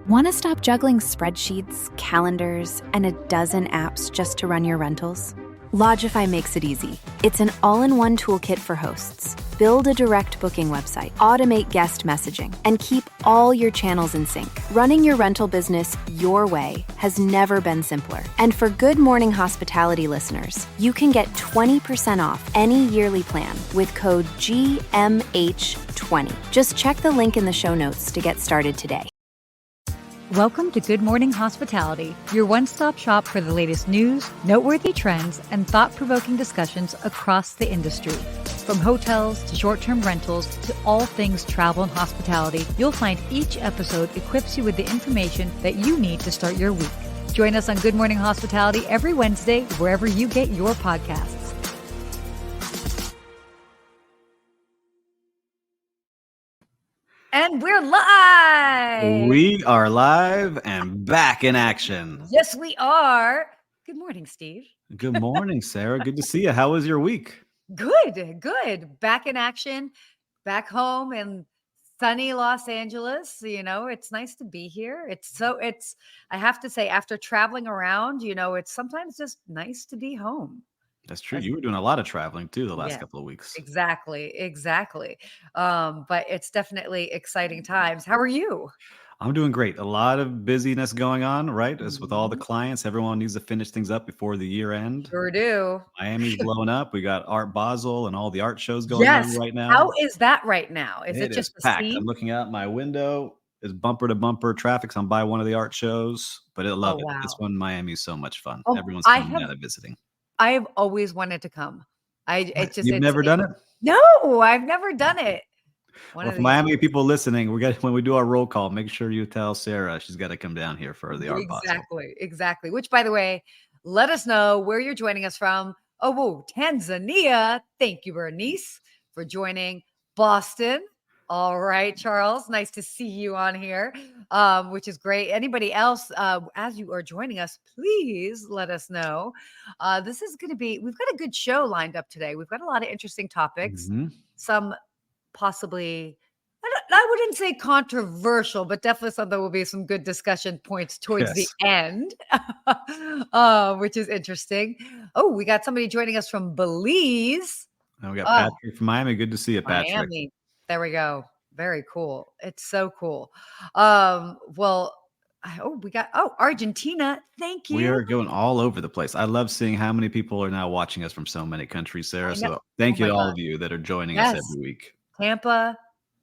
Want to stop juggling spreadsheets, calendars, and a dozen apps just to run your rentals? Lodgify makes it easy. It's an all-in-one toolkit for hosts. Build a direct booking website, automate guest messaging, and keep all your channels in sync. Running your rental business your way has never been simpler. And for Good Morning Hospitality listeners, you can get 20% off any yearly plan with code GMH20. Just check the link in the show notes to get started today. Welcome to Good Morning Hospitality, your one-stop shop for the latest news, noteworthy trends, and thought-provoking discussions across the industry. From hotels to short-term rentals to all things travel and hospitality, you'll find each episode equips you with the information that you need to start your week. Join us on Good Morning Hospitality every Wednesday, wherever you get your podcasts. And we're live! We are live and back in action. Yes, we are. Good morning, Steve. Good morning, Sarah. Good to see you. How was your week? Good. Back in action, back home in sunny Los Angeles. You know, it's nice to be here. I have to say, after traveling around, it's sometimes just nice to be home. That's true. You were doing a lot of traveling too the last couple of weeks. Exactly. But it's definitely exciting times. How are you? I'm doing great. A lot of busyness going on, right? As with all the clients, everyone needs to finish things up before the year end. Sure do. Miami's blowing up. We got Art Basel and all the art shows going on right now. How is that right now? Is it just packed? I'm looking out my window. It's bumper to bumper traffic. So I'm by one of the art shows, but I love it. Wow. This one, Miami's so much fun. Oh, Everyone's coming out and visiting. I have always wanted to come. You've never done it? No, I've never done it. Well, if Miami people listening, when we do our roll call, make sure you tell Sarah she's got to come down here for the art Basel. Exactly. Which, by the way, let us know where you're joining us from. Oh, Tanzania. Thank you, Bernice, for joining. Boston. All right, Charles. Nice to see you on here, which is great. Anybody else, as you are joining us, please let us know. This is going to we've got a good show lined up today. We've got a lot of interesting topics, some possibly, I wouldn't say controversial, but definitely some that will be some good discussion points towards the end, which is interesting. Oh, we got somebody joining us from Belize. And we got Patrick from Miami. Good to see you, Patrick. Miami. There we go. Very cool. It's so cool. We got Argentina. Thank you. We are going all over the place. I love seeing how many people are now watching us from so many countries, Sarah. So thank you to all of you that are joining us every week. Tampa,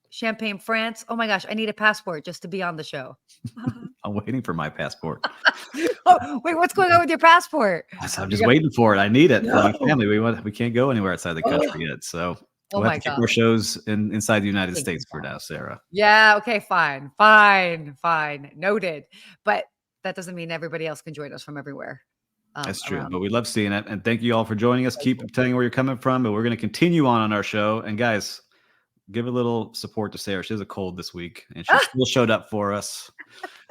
Champagne, France. Oh my gosh, I need a passport just to be on the show. I'm waiting for my passport. Oh, wait, what's going on with your passport? I'm just waiting for it. I need it for my family. We can't go anywhere outside the country yet. So we'll have to keep our shows inside the United States for now, Sarah. Yeah. Okay. Fine. Noted. But that doesn't mean everybody else can join us from everywhere. That's true. But we love seeing it. And thank you all for joining us. Keep telling where you're coming from. But we're going to continue on our show. And guys, give a little support to Sarah. She has a cold this week and she still showed up for us.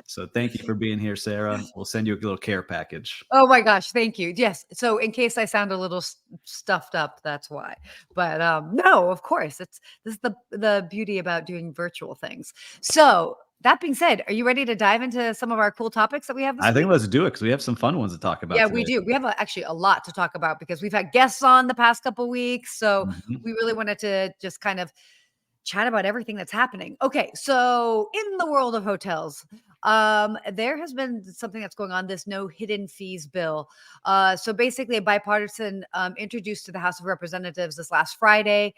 So thank you for being here, Sarah. We'll send you a little care package. Oh my gosh. Thank you. Yes. So in case I sound a little stuffed up, that's why. But no, of course, this is the beauty about doing virtual things. So that being said, are you ready to dive into some of our cool topics that we have this week? I think let's do it because we have some fun ones to talk about. Yeah, today. we do. We have actually a lot to talk about because we've had guests on the past couple of weeks. So we really wanted to just kind of chat about everything that's happening. Okay, so in the world of hotels, there has been something that's going on, this no hidden fees bill. So basically a bipartisan introduced to the House of Representatives this last Friday.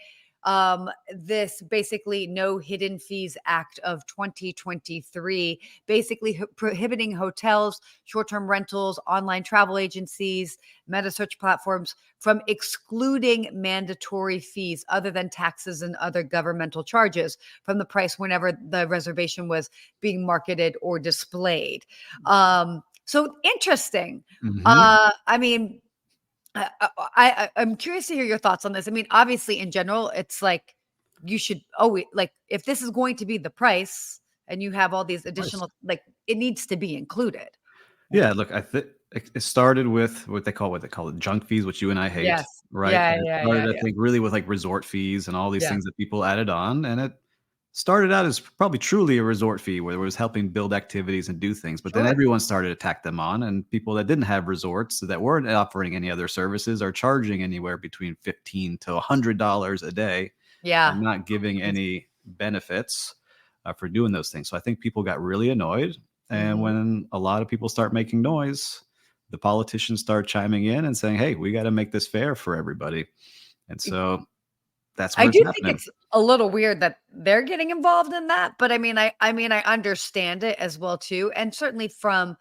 This basically no hidden fees act of 2023, basically prohibiting hotels, short-term rentals, online travel agencies, meta search platforms from excluding mandatory fees other than taxes and other governmental charges from the price whenever the reservation was being marketed or displayed. So interesting. I mean, I'm curious to hear your thoughts on this. I mean, obviously, in general, it's like you should always if this is going to be the price and you have all these additional, it needs to be included. Yeah, look, I think it started with what they call it junk fees, which you and I hate. Yes. Right. Yeah. I think really with resort fees and all these things that people added on, and started out as probably truly a resort fee where it was helping build activities and do things. But then everyone started to tack them on, and people that didn't have resorts that weren't offering any other services are charging anywhere between $15 to $100 a day and not giving any benefits for doing those things. So I think people got really annoyed. And when a lot of people start making noise, the politicians start chiming in and saying, hey, we got to make this fair for everybody. And so that's what's happening. Think it's a little weird that they're getting involved in that, but I understand it as well too, and certainly from,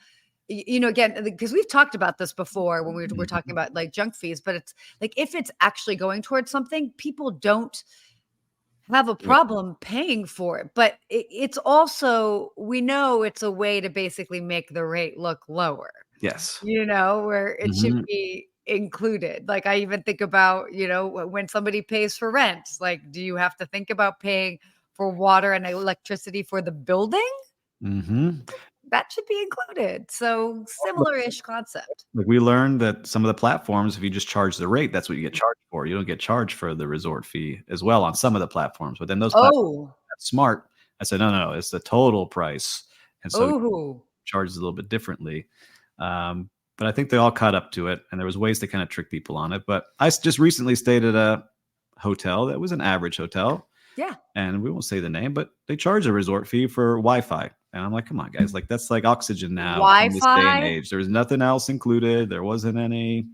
again, because we've talked about this before when we were talking about like junk fees, but it's like if it's actually going towards something, people don't have a problem paying for it, but it's also, we know it's a way to basically make the rate look lower. Yes, where it should be included. Like I even think about, when somebody pays for rent, like, do you have to think about paying for water and electricity for the building? That should be included. So similar-ish concept. Like we learned that some of the platforms, if you just charge the rate, that's what you get charged for. You don't get charged for the resort fee as well on some of the platforms. But then those platforms that's smart. I said, no, it's the total price. And so charges a little bit differently. But I think they all caught up to it, and there was ways to kind of trick people on it. But I just recently stayed at a hotel that was an average hotel. Yeah. And we won't say the name, but they charge a resort fee for Wi-Fi. And I'm like, come on, guys. Like, that's like oxygen now in this day and age. There's nothing else included. There wasn't any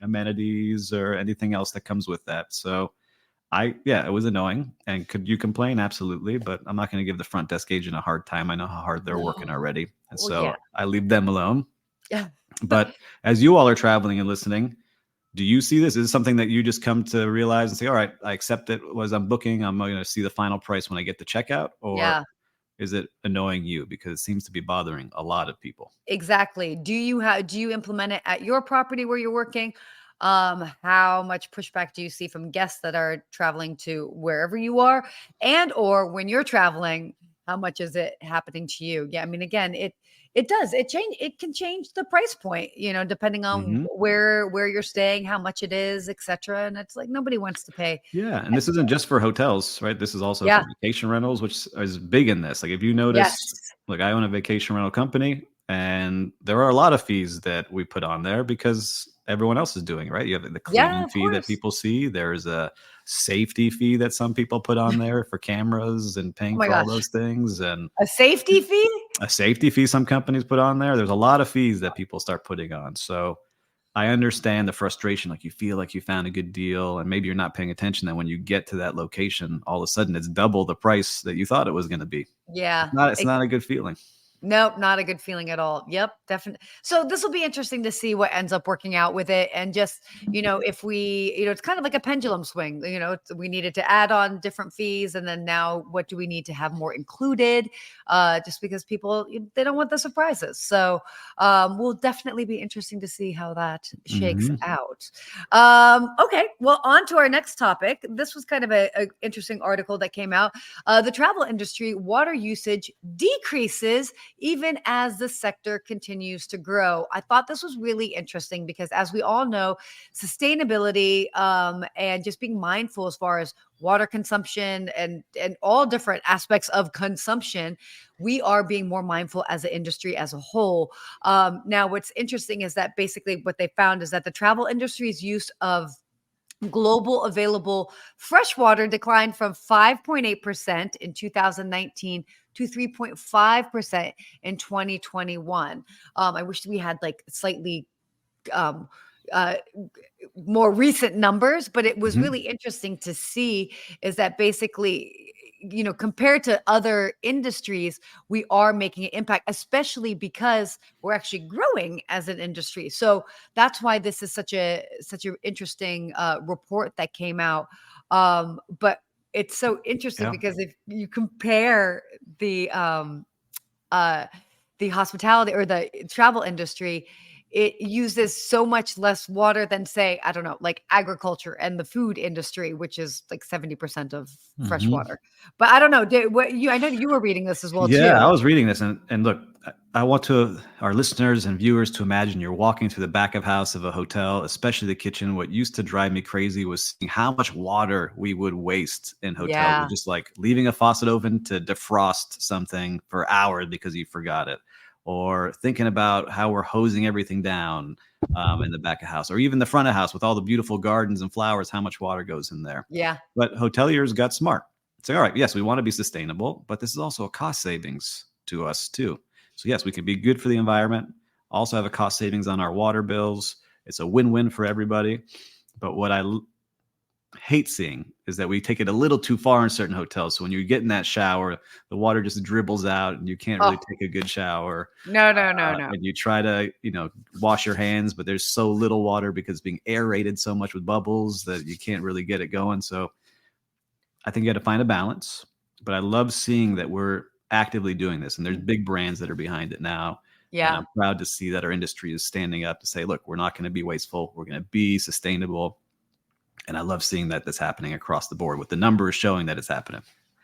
amenities or anything else that comes with that. So it was annoying. And could you complain? Absolutely. But I'm not going to give the front desk agent a hard time. I know how hard they're working already. And I leave them alone. Yeah. But as you all are traveling and listening, do you see this? Is this something that you just come to realize and say, all right, I accept it as I'm booking. I'm going to see the final price when I get to checkout? Or is it annoying you? Because it seems to be bothering a lot of people. Exactly. Do you implement it at your property where you're working? How much pushback do you see from guests that are traveling to wherever you are? And or when you're traveling, how much is it happening to you? Yeah. I mean, again, it can change the price point, depending on where you're staying, how much it is, etc. And it's like, nobody wants to pay. Yeah. And this isn't just for hotels, right? This is also for vacation rentals, which is big in this. Like if you notice, like I own a vacation rental company, and there are a lot of fees that we put on there because everyone else is doing, right? You have the cleaning fee that people see. There's a safety fee that some people put on there for cameras and paying for all those things. And a safety fee? A safety fee some companies put on there. There's a lot of fees that people start putting on. So I understand the frustration. Like you feel like you found a good deal and maybe you're not paying attention. That when you get to that location, all of a sudden it's double the price that you thought it was going to be. Yeah. It's not a good feeling. Nope, not a good feeling at all. Yep, definitely. So this will be interesting to see what ends up working out with it. And just, if we, it's kind of like a pendulum swing, we needed to add on different fees. And then now what do we need to have more included? Just because people, they don't want the surprises. So will definitely be interesting to see how that shakes out. Okay, well, on to our next topic. This was kind of a interesting article that came out. The travel industry, water usage decreases even as the sector continues to grow. I thought this was really interesting because, as we all know, sustainability and just being mindful as far as water consumption and all different aspects of consumption, we are being more mindful as an industry as a whole. Now, what's interesting is that basically what they found is that the travel industry's use of global available fresh water declined from 5.8% in 2019 to 3.5% in 2021. I wish we had like slightly more recent numbers, but it was really interesting to see is that basically, compared to other industries, we are making an impact, especially because we're actually growing as an industry. So that's why this is such an interesting report that came out. But it's so interesting because if you compare the hospitality or the travel industry, it uses so much less water than, say, I don't know, like agriculture and the food industry, which is like 70% of fresh water. But I don't know. I know you were reading this as well, too. Yeah, I was reading this. And look, I want our listeners and viewers to imagine you're walking through the back of house of a hotel, especially the kitchen. What used to drive me crazy was seeing how much water we would waste in hotels. Yeah. We're just like leaving a faucet open to defrost something for hours because you forgot it, or thinking about how we're hosing everything down in the back of house, or even the front of house with all the beautiful gardens and flowers, how much water goes in there. Yeah. But hoteliers got smart. It's like, all right, yes, we want to be sustainable, but this is also a cost savings to us too. So yes, we can be good for the environment, also have a cost savings on our water bills. It's a win-win for everybody. But what I hate seeing is that we take it a little too far in certain hotels. So when you get in that shower, the water just dribbles out and you can't really take a good shower. No. And you try to, wash your hands, but there's so little water because it's being aerated so much with bubbles that you can't really get it going. So I think you got to find a balance. But I love seeing that we're actively doing this, and there's big brands that are behind it now. Yeah. And I'm proud to see that our industry is standing up to say, look, we're not going to be wasteful. We're going to be sustainable. And I love seeing that that's happening across the board with the numbers showing that it's happening.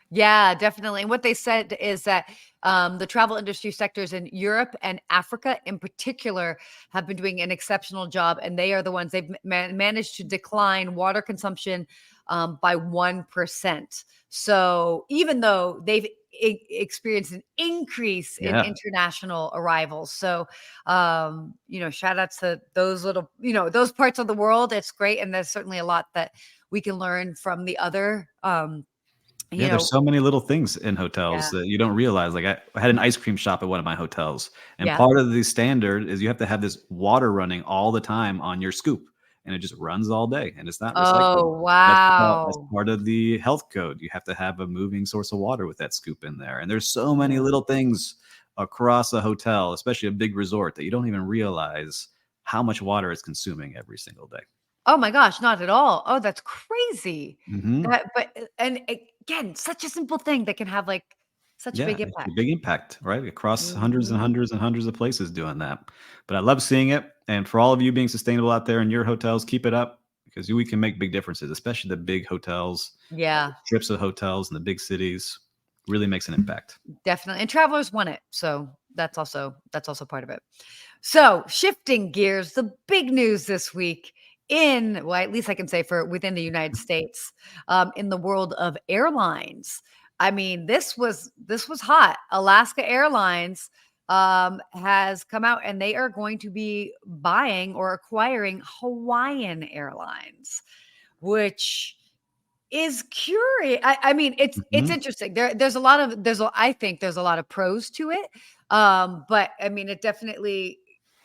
Yeah, definitely. And what they said is that the travel industry sectors in Europe and Africa in particular have been doing an exceptional job. And they are the ones they've managed to decline water consumption by 1%. So even though they've experienced an increase in international arrivals. So, shout outs to those little, those parts of the world. It's great. And there's certainly a lot that we can learn from the other, there's so many little things in hotels that you don't realize. Like I had an ice cream shop at one of my hotels, and part of the standard is you have to have this water running all the time on your scoop, and it just runs all day, and it's not recyclable. Oh, wow. That's part of the health code. You have to have a moving source of water with that scoop in there. And there's so many little things across a hotel, especially a big resort, that you don't even realize how much water it's consuming every single day. Oh my gosh, not at all. Oh, that's crazy. Mm-hmm. And again, such a simple thing that can have like such a big impact. A big impact, right? Across hundreds and hundreds and hundreds of places doing that. But I love seeing it. And for all of you being sustainable out there in your hotels, keep it up, because we can make big differences, especially the big hotels. Yeah. Strips of hotels in the big cities really makes an impact. Definitely. And travelers want it. So that's also part of it. So shifting gears, the big news this week at least I can say for within the United States, in the world of airlines. I mean, this was hot. Alaska Airlines has come out, and they are going to be buying or acquiring Hawaiian Airlines, which is curious. I mean, it's interesting. I think there's a lot of pros to it. But I mean, it definitely,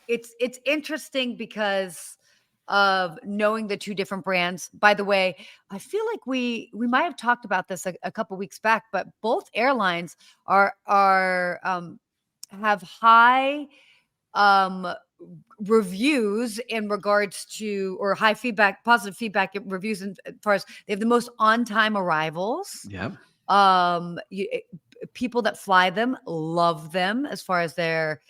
it's interesting because of knowing the two different brands. By the way, I feel like we might have talked about this a couple weeks back, but both airlines are have high reviews in regards to, or high feedback, positive feedback reviews as far as they have the most on-time arrivals. Yeah. People that fly them love them as far as their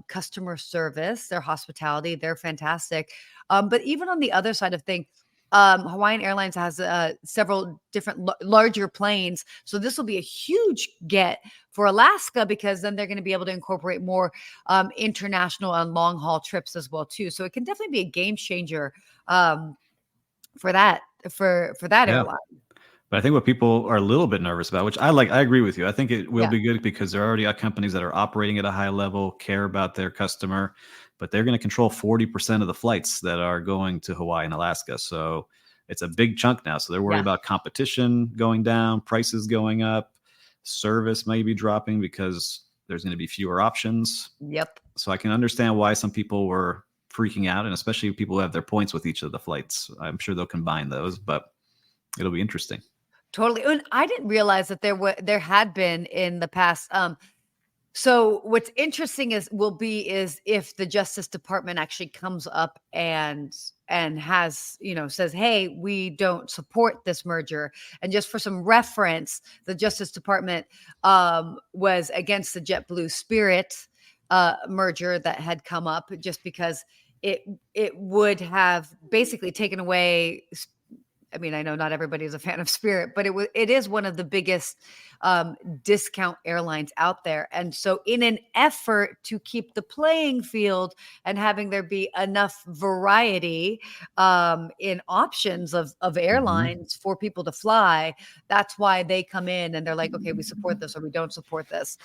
customer service, their hospitality. They're fantastic. But even on the other side of things, Hawaiian Airlines has several different larger planes. So this will be a huge get for Alaska, because then they're going to be able to incorporate more international and long haul trips as well too. So it can definitely be a game changer for that airline. But I think what people are a little bit nervous about, which I agree with you. I think it will be good because there already are companies that are operating at a high level, care about their customer, but they're going to control 40% of the flights that are going to Hawaii and Alaska. So it's a big chunk now. So they're worried about competition going down, prices going up, service may be dropping because there's going to be fewer options. Yep. So I can understand why some people were freaking out, and especially people who have their points with each of the flights. I'm sure they'll combine those, but it'll be interesting. Totally. And I didn't realize that there had been in the past. So what's interesting is if the Justice Department actually comes up and has, says, hey, we don't support this merger. And just for some reference, the Justice Department was against the JetBlue Spirit merger that had come up, just because it would have basically taken away I mean, I know not everybody is a fan of Spirit, but it is one of the biggest discount airlines out there. And so in an effort to keep the playing field and having there be enough variety in options of airlines for people to fly, that's why they come in and they're like, okay, we support this or we don't support this.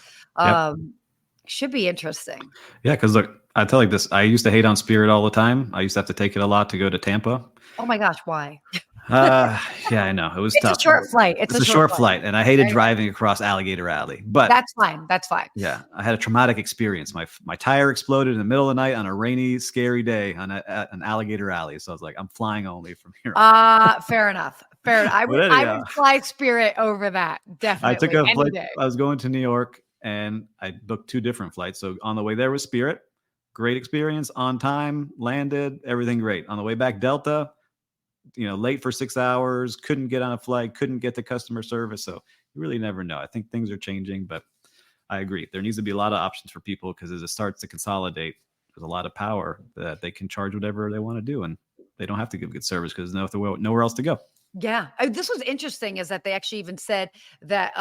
Should be interesting. Yeah, because look, I tell you this, I used to hate on Spirit all the time. I used to have to take it a lot to go to Tampa. Oh my gosh, why? Yeah, I know. It was tough. It's a short flight. It's a short flight. And I hated driving across Alligator Alley. But that's fine. That's fine. Yeah, I had a traumatic experience. My tire exploded in the middle of the night on a rainy, scary day on an Alligator Alley. So I was like, I'm flying only from here. Fair enough. Fair enough. I would fly Spirit over that. Definitely. I took a flight. I was going to New York and I booked 2 different flights. So on the way there was Spirit. Great experience, on time, landed, everything great. On the way back, Delta, late for 6 hours, couldn't get on a flight, couldn't get to customer service. So you really never know. I think things are changing, but I agree. There needs to be a lot of options for people because as it starts to consolidate, there's a lot of power that they can charge whatever they want to do. And they don't have to give good service because there's nowhere else to go. Yeah. This was interesting is that they actually even said that,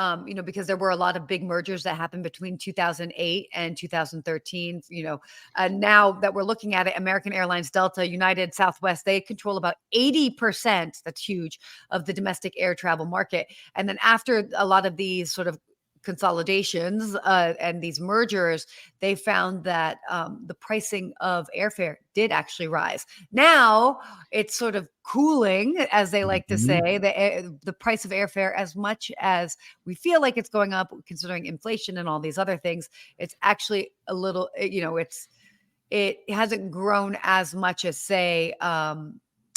because there were a lot of big mergers that happened between 2008 and 2013, and now that we're looking at it, American Airlines, Delta, United, Southwest, they control about 80%, that's huge, of the domestic air travel market. And then after a lot of these sort of consolidations and these mergers, they found that the pricing of airfare did actually rise. Now it's sort of cooling, as they like to say, the price of airfare, as much as we feel like it's going up, considering inflation and all these other things, it's actually a little, it hasn't grown as much as say,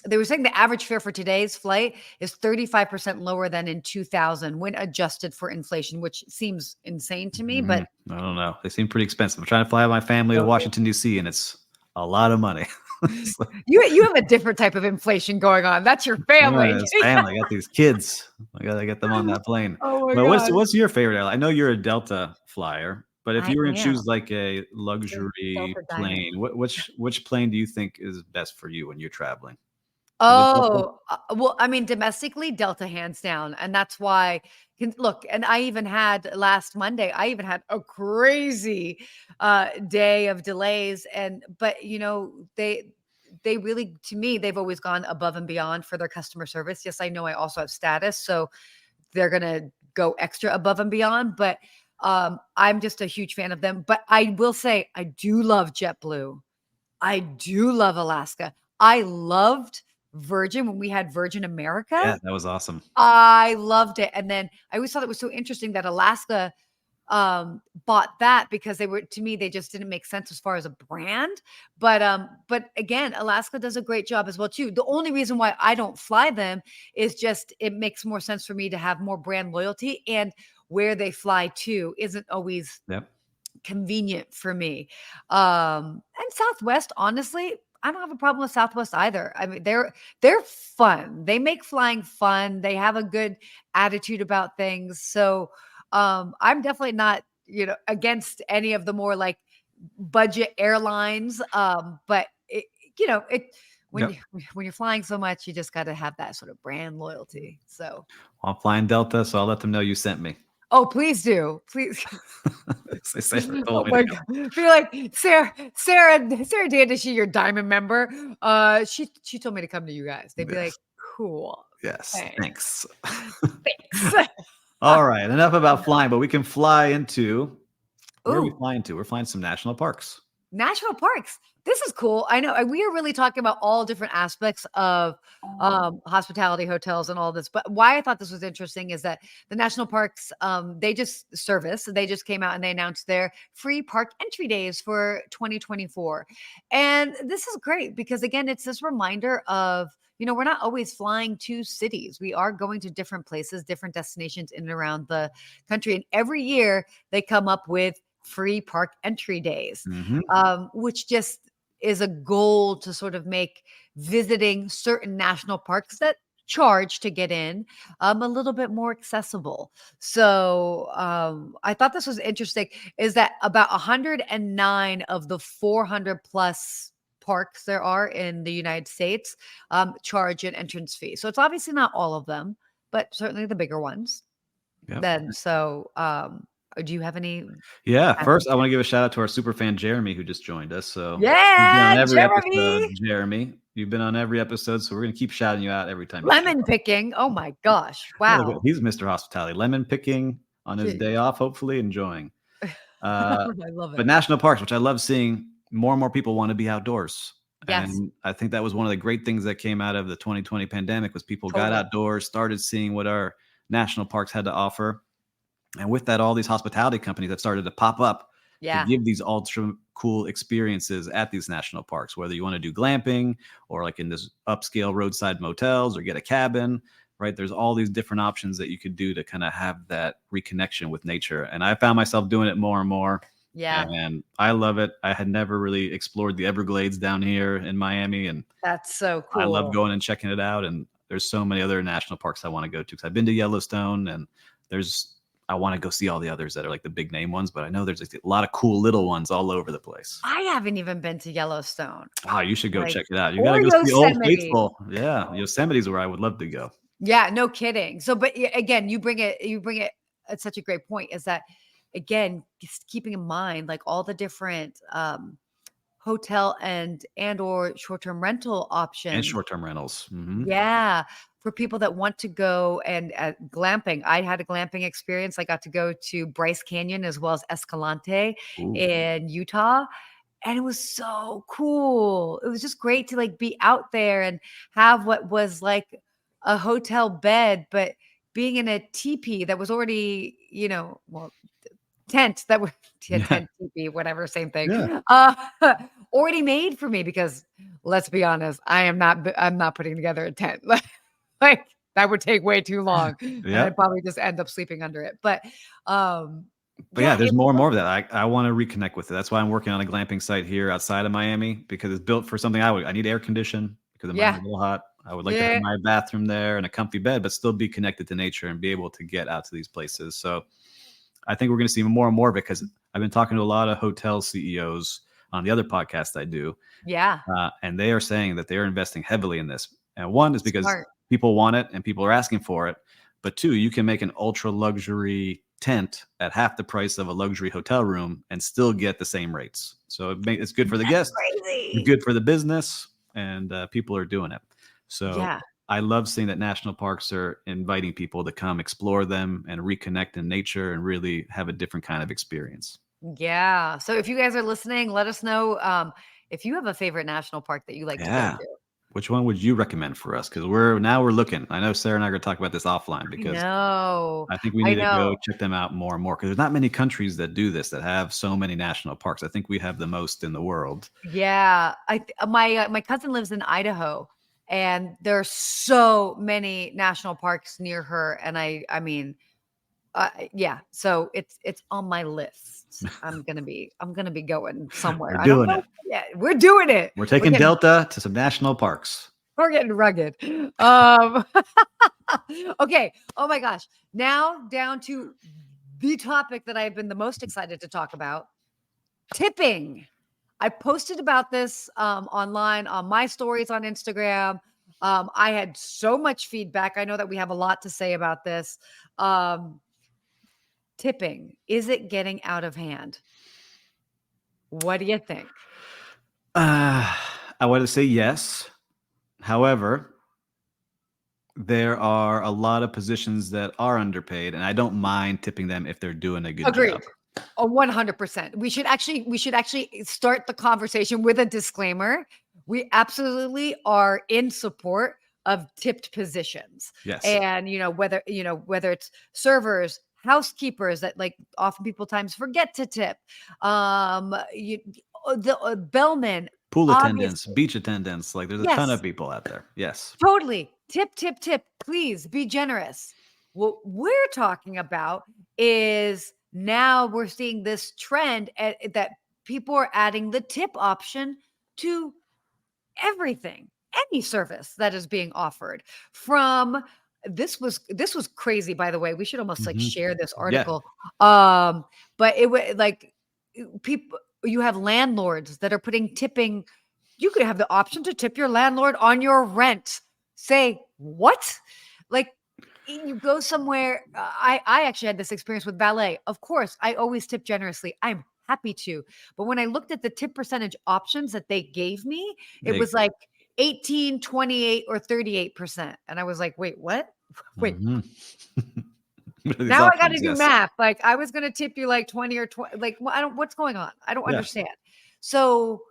they were saying the average fare for today's flight is 35% lower than in 2000 when adjusted for inflation, which seems insane to me, but I don't know. They seem pretty expensive. I'm trying to fly my family to Washington, D.C., and it's a lot of money. You have a different type of inflation going on. That's your family. Yeah, it's family. I got these kids. I got to get them on that plane. Oh my but God. what's your favorite airline? I know you're a Delta flyer, but if you were to choose like a luxury plane, which plane do you think is best for you when you're traveling? Oh, well, I mean, domestically, Delta hands down. And that's why, look, and I even had last Monday, I even had a crazy day of delays. But they really, to me, they've always gone above and beyond for their customer service. Yes, I know I also have status, so they're going to go extra above and beyond. But I'm just a huge fan of them. But I will say, I do love JetBlue. I do love Alaska. I loved Virgin when we had Virgin America. Yeah, that was awesome. I loved it. And then I always thought it was so interesting that Alaska bought that because they just didn't make sense as far as a brand. But again, Alaska does a great job as well too. The only reason why I don't fly them is just it makes more sense for me to have more brand loyalty, and where they fly to isn't always convenient for me. And Southwest, honestly, I don't have a problem with Southwest either. I mean, they're fun. They make flying fun. They have a good attitude about things. So I'm definitely not, against any of the more like budget airlines. But when you're flying so much, you just got to have that sort of brand loyalty. So I'm flying Delta, so I'll let them know you sent me. Oh, please do. Please. Oh my God. Feel like Sarah Dan, is she your diamond member? She told me to come to you guys. They'd be like, cool. Yes. Thanks. Thanks. All right. Enough about flying, but we can fly into where are we flying to? We're flying some national parks. National parks. This is cool. I know we are really talking about all different aspects of hospitality, hotels, and all this. But why I thought this was interesting is that the national parks, they just came out and they announced their free park entry days for 2024. And this is great because, again, it's this reminder of, we're not always flying to cities. We are going to different places, different destinations in and around the country. And every year they come up with free park entry days, which just is a goal to sort of make visiting certain national parks that charge to get in a little bit more accessible. So I thought this was interesting, is that about 109 of the 400 plus parks there are in the United States, charge an entrance fee. So it's obviously not all of them, but certainly the bigger ones. Yep. Then, so do you have any? Yeah. First, I want to give a shout out to our super fan, Jeremy, who just joined us. So Yeah, every Jeremy. episode, Jeremy. You've been on every episode, so we're going to keep shouting you out every time. Lemon picking. Oh my gosh. Wow. He's Mr. Hospitality. Lemon picking on his day off, hopefully enjoying. I love it. But national parks, which I love seeing, more and more people want to be outdoors. Yes. And I think that was one of the great things that came out of the 2020 pandemic was people got outdoors, started seeing what our national parks had to offer. And with that, all these hospitality companies that started to pop up to give these ultra cool experiences at these national parks, whether you want to do glamping or like in this upscale roadside motels or get a cabin, right? There's all these different options that you could do to kind of have that reconnection with nature. And I found myself doing it more and more. Yeah. And I love it. I had never really explored the Everglades down here in Miami. And that's so cool. I love going and checking it out. And there's so many other national parks I want to go to because I've been to Yellowstone and I want to go see all the others that are like the big name ones, but I know there's like a lot of cool little ones all over the place. I haven't even been to Yellowstone. Oh, you should go check it out. You got to go see Old Faithful. Yeah. Yosemite's where I would love to go. Yeah, no kidding. So, but again, you bring it at such a great point is that, again, just keeping in mind, like all the different hotel and or short-term rental options. And short-term rentals. Mm-hmm. Yeah. For people that want to go and glamping. I had a glamping experience. I got to go to Bryce Canyon as well as Escalante in Utah. And it was so cool. It was just great to like be out there and have what was like a hotel bed, but being in a teepee that was already, tent that was tent teepee, whatever, same thing. Yeah. Already made for me because let's be honest, I'm not putting together a tent. Like that would take way too long. And I'd probably just end up sleeping under it. But there's more and more of that. I want to reconnect with it. That's why I'm working on a glamping site here outside of Miami because it's built for something I need air condition because it might be a little hot. I would like to have my bathroom there and a comfy bed, but still be connected to nature and be able to get out to these places. So I think we're going to see more and more because I've been talking to a lot of hotel CEOs on the other podcast I do. Yeah. And they are saying that they're investing heavily in this. And one is because people want it and people are asking for it. But two, you can make an ultra luxury tent at half the price of a luxury hotel room and still get the same rates. So it's good for the guests, it's good for the business, and people are doing it. So I love seeing that national parks are inviting people to come explore them and reconnect in nature and really have a different kind of experience. Yeah. So if you guys are listening, let us know if you have a favorite national park that you like to go to. Which one would you recommend for us? Because we're looking. I know Sarah and I are going to talk about this offline because I think we need to go check them out more and more because there's not many countries that do this, that have so many national parks. I think we have the most in the world. Yeah. My cousin lives in Idaho and there are so many national parks near her. And I mean, so it's on my list. I'm gonna be going somewhere. We're doing it. Yeah, we're doing it. We're taking Delta to some national parks. We're getting rugged. Okay. Oh my gosh. Now down to the topic that I've been the most excited to talk about: tipping. I posted about this online on my stories on Instagram. I had so much feedback. I know that we have a lot to say about this. Tipping, is it getting out of hand? What do you think? I want to say yes. However, there are a lot of positions that are underpaid, and I don't mind tipping them if they're doing a good job. Oh, 100%. We should actually start the conversation with a disclaimer. We absolutely are in support of tipped positions. Yes. And whether it's servers, housekeepers that like often people times forget to tip, the bellmen, pool attendants, beach attendants, like there's a ton of people out there. Yes, totally. Tip, please be generous. What we're talking about is now we're seeing this trend that people are adding the tip option to everything, any service that is being offered. From this was crazy, by the way. We should almost like share this article. But it was like people, you have landlords that are putting tipping you could have the option to tip your landlord on your rent. Say what? Like, you go somewhere. I actually had this experience with valet. Of course, I always tip generously. I'm happy to. But when I looked at the tip percentage options that they gave me, it was like 18, 28, or 38%. And I was like, wait, what? Wait. Now I got to do math. Like, I was going to tip you like 20 or 20. Like, what's going on? I don't understand. So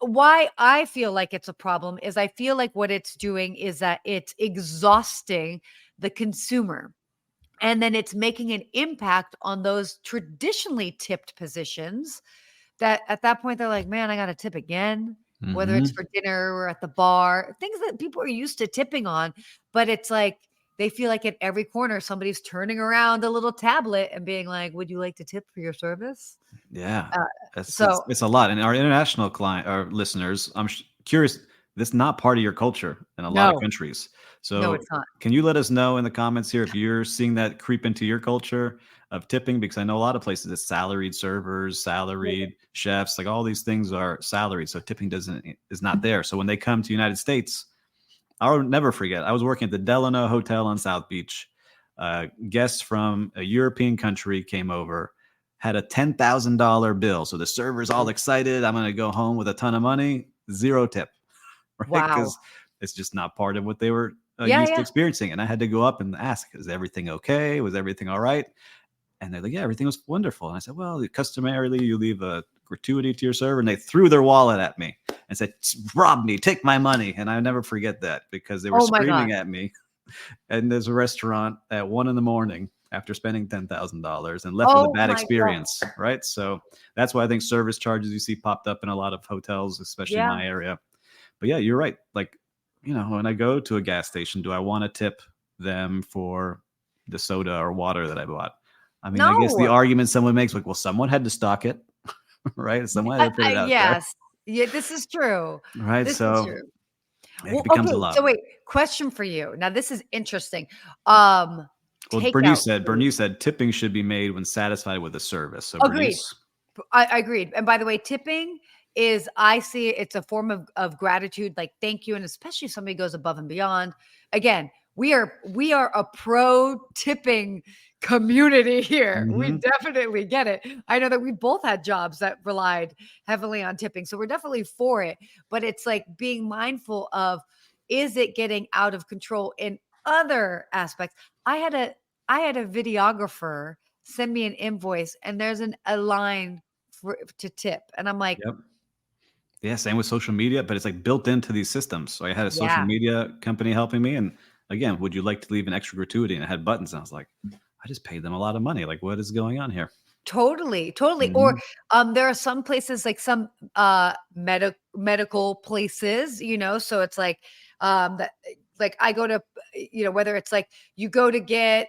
why I feel like it's a problem is I feel like what it's doing is that it's exhausting the consumer. And then it's making an impact on those traditionally tipped positions that at that point, they're like, man, I got to tip again, whether it's for dinner or at the bar, things that people are used to tipping on. But it's like, they feel like at every corner, somebody's turning around a little tablet and being like, would you like to tip for your service? Yeah. It's a lot. And our international client, our listeners, I'm curious, this is not part of your culture in a lot of countries. So no, it's not. Can you let us know in the comments here if you're seeing that creep into your culture of tipping? Because I know a lot of places it's salaried servers, salaried chefs, like all these things are salaried. So tipping is not there. So when they come to the United States, I'll never forget. I was working at the Delano Hotel on South Beach. Guests from a European country came over, had a $10,000 bill. So the server's all excited. I'm going to go home with a ton of money. 0 tip. Right? Wow. Because it's just not part of what they were used to experiencing. And I had to go up and ask, is everything okay? Was everything all right? And they're like, yeah, everything was wonderful. And I said, well, customarily, you leave a gratuity to your server. And they threw their wallet at me and said, rob me, take my money. And I'll never forget that because they were screaming at me. And there's a restaurant at 1 a.m. after spending $10,000 and left with a bad experience. God. Right. So that's why I think service charges you see popped up in a lot of hotels, especially in my area. But yeah, you're right. Like, when I go to a gas station, do I want to tip them for the soda or water that I bought? I mean, I guess the argument someone makes, like, well, someone had to stock it, right? Someone had to put it out there. Yeah, this is true. Right. This so is true. it becomes a lot. So wait, question for you. Now, this is interesting. Bernice said tipping should be made when satisfied with the service. So agreed. I agreed. And by the way, tipping is, I see it's a form of gratitude, like thank you. And especially if somebody goes above and beyond. Again, we are a pro tipping community here. We definitely get it. I know that we both had jobs that relied heavily on tipping. So we're definitely for it. But it's like being mindful of, is it getting out of control in other aspects? I had a videographer send me an invoice and there's a line to tip. And I'm like, yeah, same with social media, but it's like built into these systems. So I had a social media company helping me. And again, would you like to leave an extra gratuity? And it had buttons. And I was like, I just paid them a lot of money. Like, what is going on here? Totally. Or there are some places, like some medical places, so it's like that, like I go to, whether it's like you go to get,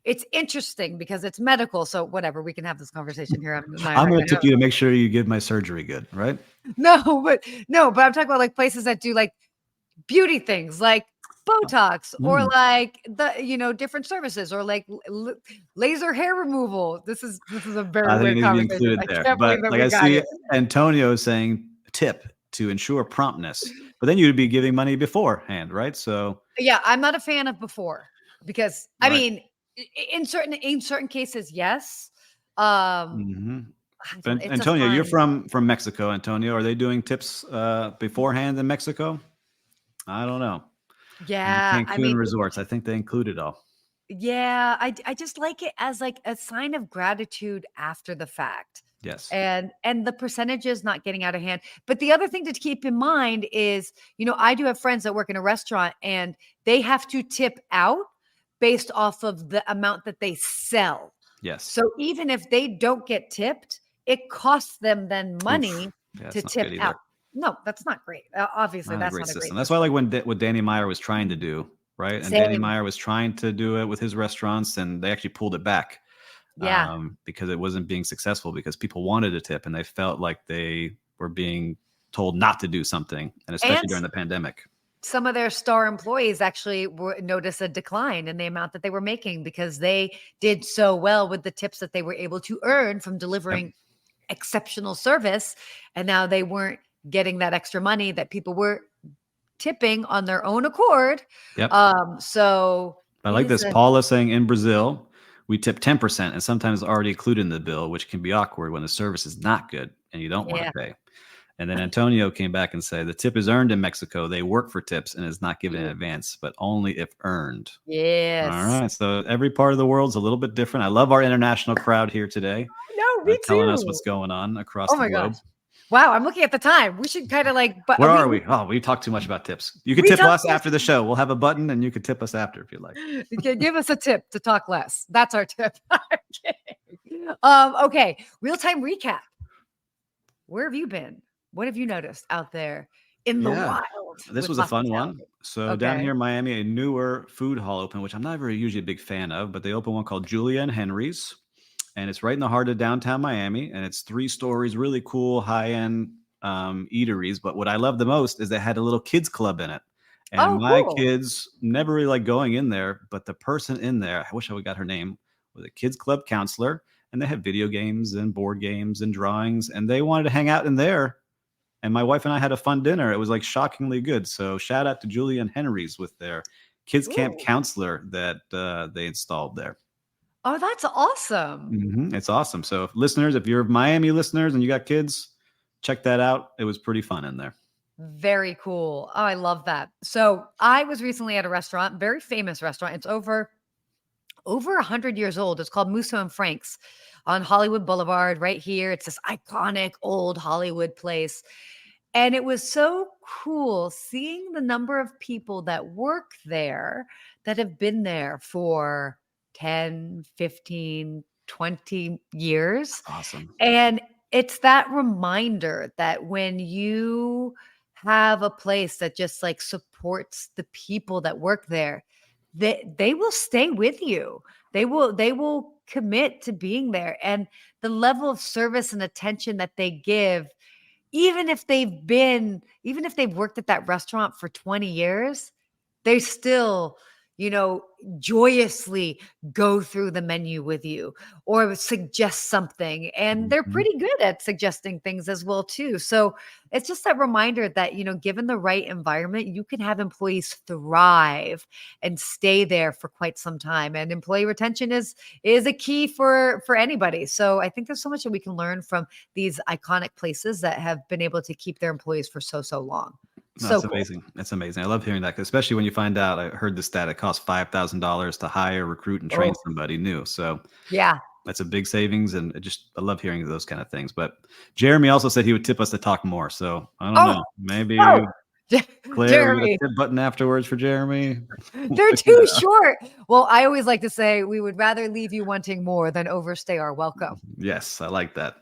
it's interesting because it's medical. So whatever, we can have this conversation here. I'm going to tip you to make sure you give my surgery good, right? No, but I'm talking about like places that do like beauty things, like Botox or like the, different services or like laser hair removal. This is a very weird conversation. There. But like I see Antonio saying tip to ensure promptness, but then you'd be giving money beforehand, right? So yeah, I'm not a fan of before because I mean, in certain cases, yes. Antonio, you're from Mexico. Antonio, are they doing tips beforehand in Mexico? I don't know. Yeah, Cancun resorts, I think they include it all. Yeah, I just like it as like a sign of gratitude after the fact. Yes. And the percentages not getting out of hand. But the other thing to keep in mind is, I do have friends that work in a restaurant and they have to tip out based off of the amount that they sell. Yes. So even if they don't get tipped, it costs them then money to tip out. No, that's not great. Obviously, that's not a great system. That's why I like what Danny Meyer was trying to do, right? And Danny Meyer was trying to do it with his restaurants, and they actually pulled it back. Because it wasn't being successful because people wanted a tip and they felt like they were being told not to do something, and especially during the pandemic. Some of their star employees actually noticed a decline in the amount that they were making because they did so well with the tips that they were able to earn from delivering exceptional service. And now they weren't getting that extra money that people were tipping on their own accord. Yep. So I like this. Paula saying in Brazil, we tip 10% and sometimes already included in the bill, which can be awkward when the service is not good and you don't want to pay. And then Antonio came back and said the tip is earned in Mexico. They work for tips and is not given in advance, but only if earned. Yes. All right. So every part of the world's a little bit different. I love our international crowd here today. No, me too. Telling us what's going on across the globe. Gosh. Wow, I'm looking at the time. We should kind of but where are we? Oh, we talked too much about tips. You can tip us after the show. We'll have a button and you can tip us after if you like. You can give us a tip to talk less. That's our tip. Okay. Real-time recap. Where have you been? What have you noticed out there in the wild? This was a fun one. So down here in Miami, a newer food hall opened, which I'm not usually a big fan of, but they opened one called Julia and Henry's. And it's right in the heart of downtown Miami. And it's 3 stories, really cool, high-end eateries. But what I love the most is they had a little kids club in it. And my kids never really like going in there. But the person in there, I wish I would got her name, was a kids club counselor. And they had video games and board games and drawings. And they wanted to hang out in there. And my wife and I had a fun dinner. It was like shockingly good. So shout out to Julia and Henry's with their kids camp counselor that they installed there. Oh, that's awesome. It's awesome. So if you're Miami listeners and you got kids, check that out. It was pretty fun in there. Very cool. Oh, I love that. So I was recently at a restaurant, very famous restaurant. It's over 100 years old. It's called Musso and Frank's on Hollywood Boulevard right here. It's this iconic old Hollywood place. And it was so cool seeing the number of people that work there that have been there for 10, 15, 20 years. Awesome. And it's that reminder that when you have a place that just supports the people that work there, they will stay with you. They will commit to being there. And the level of service and attention that they give, even if they've worked at that restaurant for 20 years, they still joyously go through the menu with you or suggest something. And they're pretty good at suggesting things as well too. So it's just that reminder that, given the right environment, you can have employees thrive and stay there for quite some time. And employee retention is a key for anybody. So I think there's so much that we can learn from these iconic places that have been able to keep their employees for so long. That's amazing. That's amazing. I love hearing that, especially when you find out, I heard the stat, it costs $5,000 to hire, recruit, and train somebody new. So yeah, that's a big savings. And I love hearing those kind of things. But Jeremy also said he would tip us to talk more. So I don't know. Maybe Claire, we got a tip button afterwards for Jeremy. They're too short. Well, I always like to say we would rather leave you wanting more than overstay our welcome. Yes, I like that.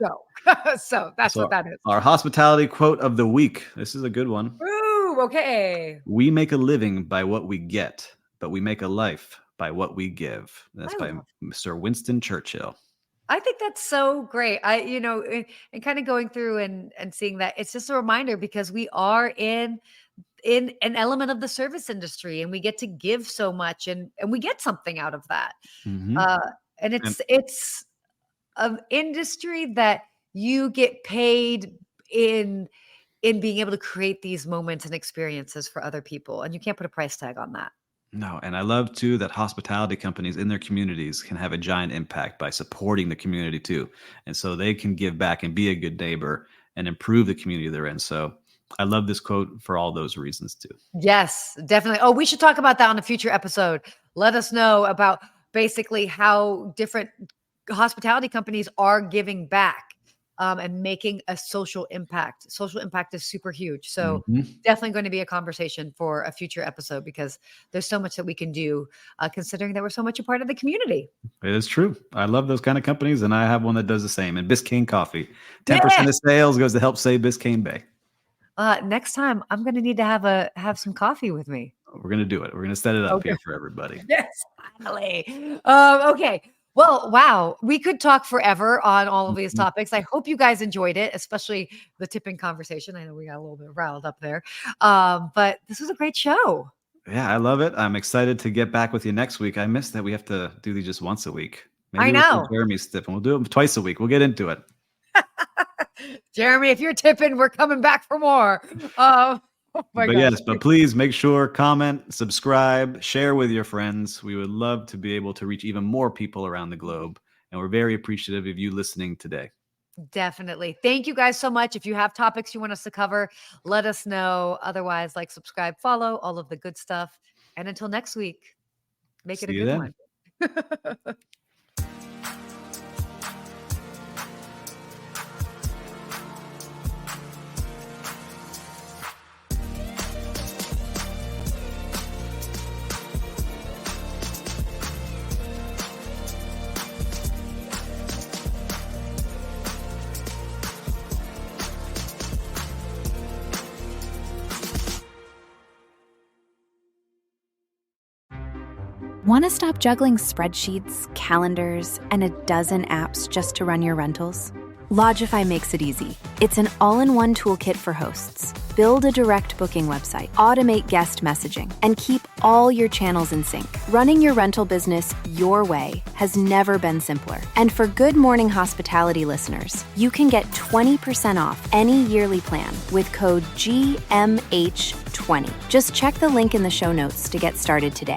So that's what that is. Our hospitality quote of the week. This is a good one. Ooh, okay. We make a living by what we get, but we make a life by what we give. That's by Mr. Winston Churchill. I think that's so great. And kind of going through and seeing that, it's just a reminder because we are in an element of the service industry and we get to give so much and we get something out of that. And it's an industry that you get paid in being able to create these moments and experiences for other people. And you can't put a price tag on that. No, and I love too that hospitality companies in their communities can have a giant impact by supporting the community too. And so they can give back and be a good neighbor and improve the community they're in. So I love this quote for all those reasons too. Yes, definitely. Oh, we should talk about that on a future episode. Let us know about basically how different hospitality companies are giving back. And making a social impact. Social impact is super huge. So definitely going to be a conversation for a future episode because there's so much that we can do considering that we're so much a part of the community. It is true. I love those kind of companies and I have one that does the same. And Biscayne Coffee, 10% of sales goes to help save Biscayne Bay. Next time I'm going to need to have some coffee with me. We're going to do it. We're going to set it up here for everybody. Yes, finally. Okay. Well, wow. We could talk forever on all of these topics. I hope you guys enjoyed it, especially the tipping conversation. I know we got a little bit riled up there, but this was a great show. Yeah, I love it. I'm excited to get back with you next week. I missed that we have to do these just once a week. Maybe I know. Jeremy's tip, and we'll do them twice a week. We'll get into it. Jeremy, if you're tipping, we're coming back for more. But please make sure, comment, subscribe, share with your friends. We would love to be able to reach even more people around the globe. And we're very appreciative of you listening today. Definitely. Thank you guys so much. If you have topics you want us to cover, let us know. Otherwise, like, subscribe, follow, all of the good stuff. And until next week, make it a good one. Want to stop juggling spreadsheets, calendars, and a dozen apps just to run your rentals? Logify makes it easy. It's an all-in-one toolkit for hosts. Build a direct booking website, automate guest messaging, and keep all your channels in sync. Running your rental business your way has never been simpler. And for Good Morning Hospitality listeners, you can get 20% off any yearly plan with code GMH20. Just check the link in the show notes to get started today.